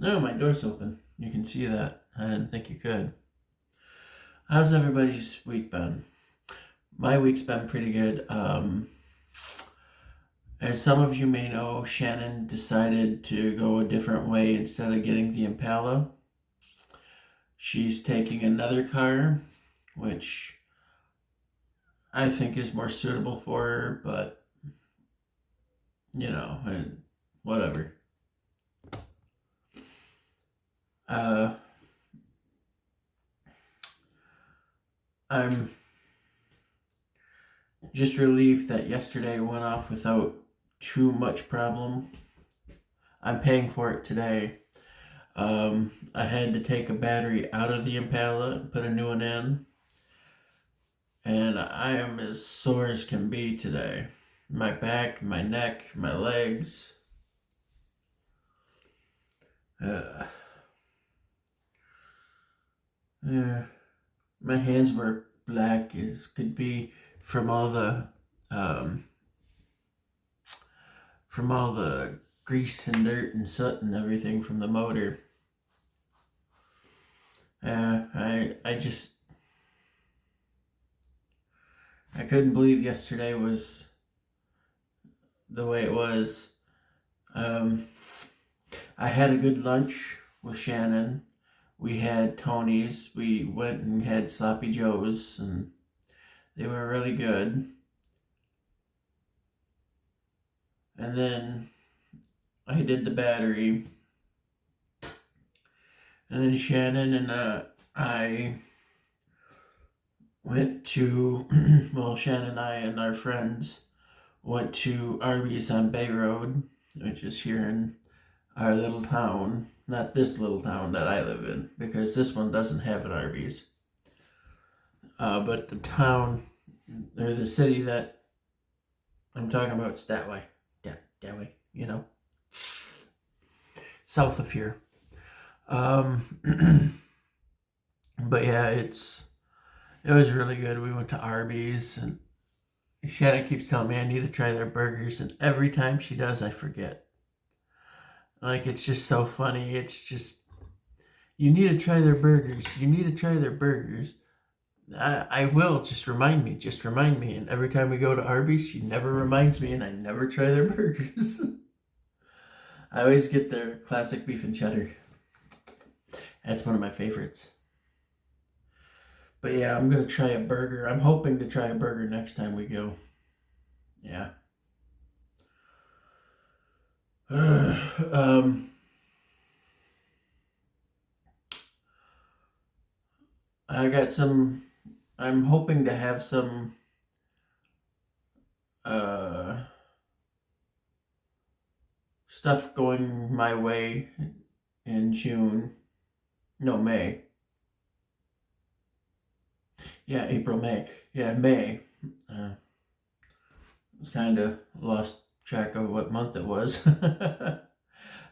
No, my door's open. You can see that. I didn't think you could. How's everybody's week been? My week's been pretty good. As some of you may know, Shannon decided to go a different way instead of getting the Impala. She's taking another car, which I think is more suitable for her, but whatever. Uh, I'm just relieved that yesterday went off without too much problem. I'm paying for it today. I had to take a battery out of the Impala and put a new one in, and I am as sore as can be today. My back, my neck, my legs. Uh, uh, my hands were black as could be from all the um, grease and dirt and soot and everything from the motor. I just I couldn't believe yesterday was the way it was. Um, I had a good lunch with Shannon. We had Tony's. We went and had Sloppy Joe's, and they were really good. And then I did the battery. And then Shannon and I went to, well, Shannon and I and our friends went to Arby's on Bay Road, which is here in our little town. Not this little town that I live in, because this one doesn't have an Arby's. But the town, or the city that I'm talking about, is that way. That way, south of here. But yeah, it was really good. We went to Arby's, and Shannon keeps telling me I need to try their burgers, and every time she does, I forget. Like, it's just so funny. It's just, you need to try their burgers. You need to try their burgers. I will. Just remind me. Just remind me. And every time we go to Arby's, she never reminds me, and I never try their burgers. I always get their classic beef and cheddar. That's one of my favorites. But yeah, I'm going to try a burger. I'm hoping to try a burger next time we go. Yeah. um, I got some. I'm hoping to have some uh, stuff going my way in June. No, May. Yeah, April, May. Yeah, May. Uh, was kind of lost track of what month it was.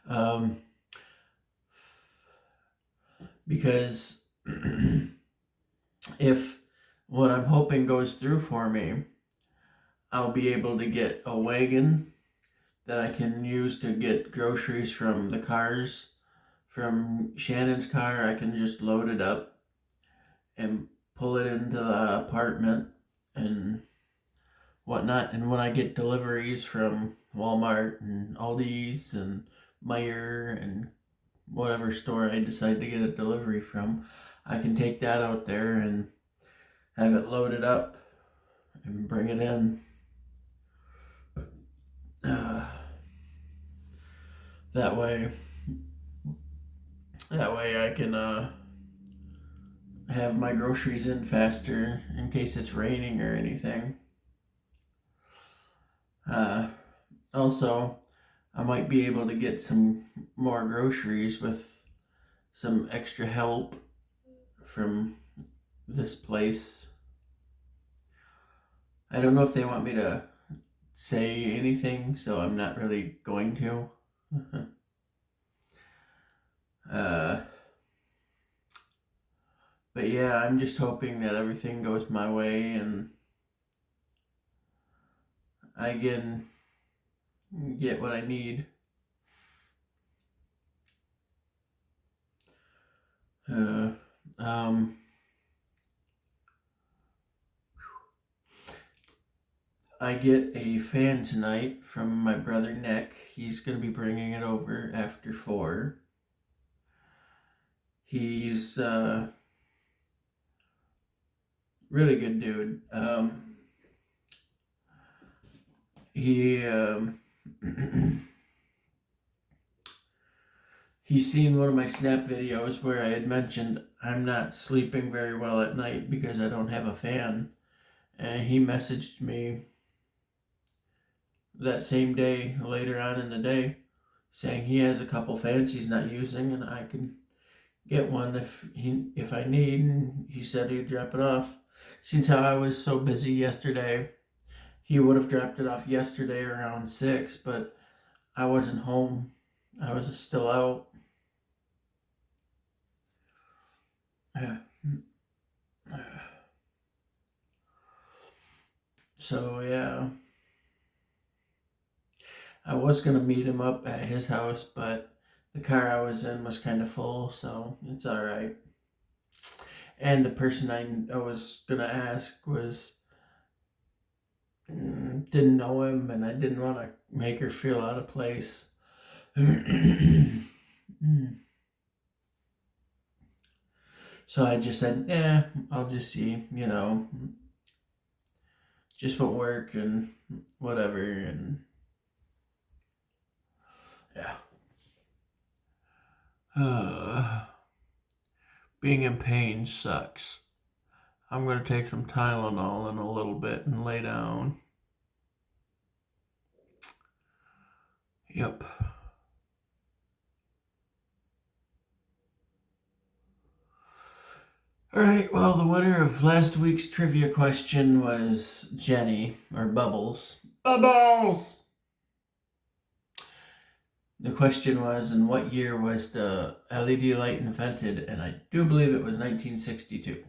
um, because if what I'm hoping goes through for me, I'll be able to get a wagon that I can use to get groceries from the cars. From Shannon's car, I can just load it up and pull it into the apartment and whatnot. And when I get deliveries from Walmart and Aldi's and Meijer and whatever store I decide to get a delivery from, I can take that out there and have it loaded up and bring it in. Uh, that way, I can have my groceries in faster in case it's raining or anything. Also, I might be able to get some more groceries with some extra help from this place. I don't know if they want me to say anything, so I'm not really going to. uh, but yeah, I'm just hoping that everything goes my way and I can get what I need. Uh, um, I get a fan tonight from my brother Nick. He's going to be bringing it over after 4. He's really good dude. He he's seen one of my Snap videos where I had mentioned I'm not sleeping very well at night because I don't have a fan. And he messaged me that same day, later on in the day, saying he has a couple fans he's not using and I can get one if I need. And he said he'd drop it off. Since how I was so busy yesterday, he would have dropped it off yesterday around 6, but I wasn't home. I was still out. So yeah, I was gonna meet him up at his house, but the car I was in was kind of full, so it's all right. And the person I was gonna ask was didn't know him, and I didn't want to make her feel out of place. So I just said, yeah, I'll just see, just what work and whatever, and yeah. Being in pain sucks. I'm going to take some Tylenol in a little bit and lay down. Yep. All right, well, the winner of last week's trivia question was Jenny, or Bubbles. Bubbles! The question was, in what year was the LED light invented? And I do believe it was 1962.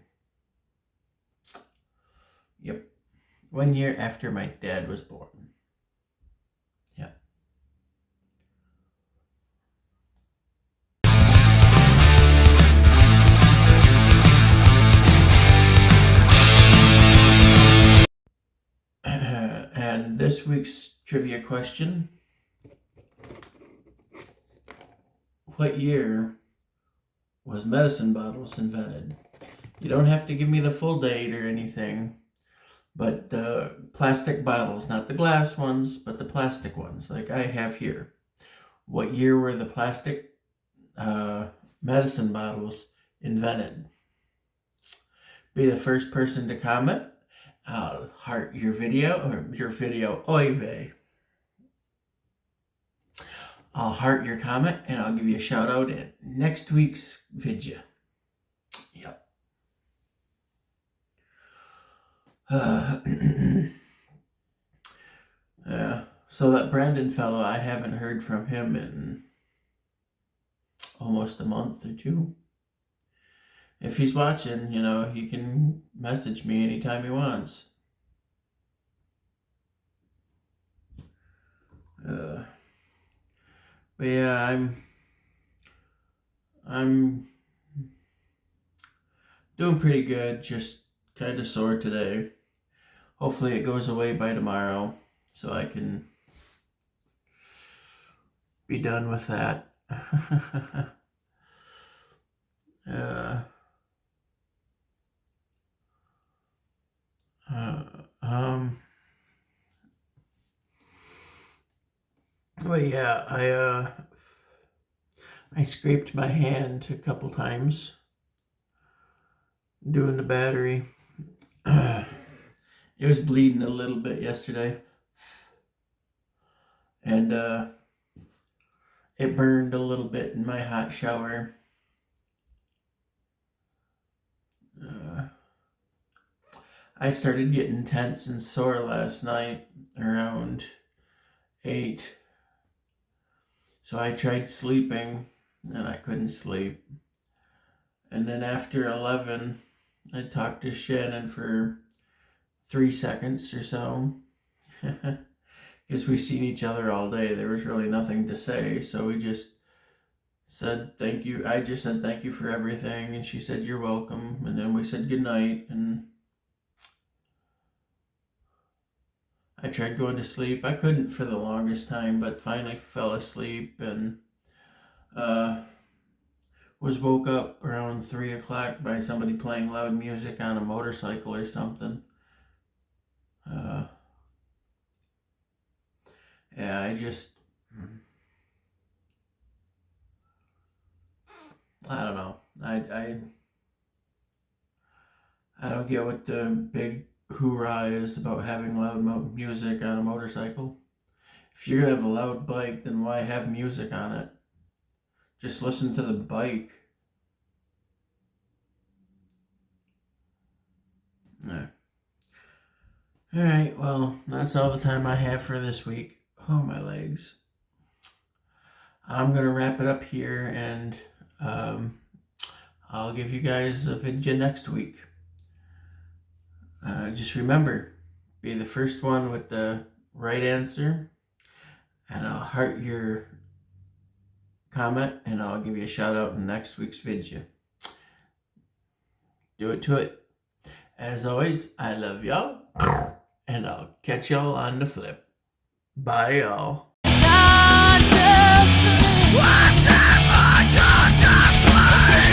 Yep. 1 year after my dad was born. Yep. And this week's trivia question: what year was medicine bottles invented? You don't have to give me the full date or anything, but the plastic bottles, not the glass ones, but the plastic ones, like I have here. What year were the plastic medicine bottles invented? Be the first person to comment. I'll heart your video, or your video, oy vey. I'll heart your comment and I'll give you a shout out in next week's video. Yep. So that Brandon fellow, I haven't heard from him in almost a month or 2. If he's watching, he can message me anytime he wants. But yeah, I'm doing pretty good, just kind of sore today. Hopefully it goes away by tomorrow so I can be done with that. But yeah, I scraped my hand a couple times doing the battery. It was bleeding a little bit yesterday, and it burned a little bit in my hot shower. I started getting tense and sore last night around 8. So I tried sleeping and I couldn't sleep. And then after 11, I talked to Shannon for 3 seconds or so. Because we've seen each other all day. There was really nothing to say. So we just said thank you. I just said thank you for everything, and she said you're welcome, and then we said goodnight, and I tried going to sleep. I couldn't for the longest time, but finally fell asleep and was woke up around 3 o'clock by somebody playing loud music on a motorcycle or something. Yeah, I don't know. I don't get what the big hoorah is about having loud music on a motorcycle. If you're gonna have a loud bike, then why have music on it? Just listen to the bike. Yeah. Alright, well, that's all the time I have for this week. Oh, my legs. I'm gonna wrap it up here, and I'll give you guys a video next week. Just remember, be the first one with the right answer, and I'll heart your comment, and I'll give you a shout out in next week's video. Do it to it. As always, I love y'all, and I'll catch y'all on the flip. Bye, y'all. What am I gonna play?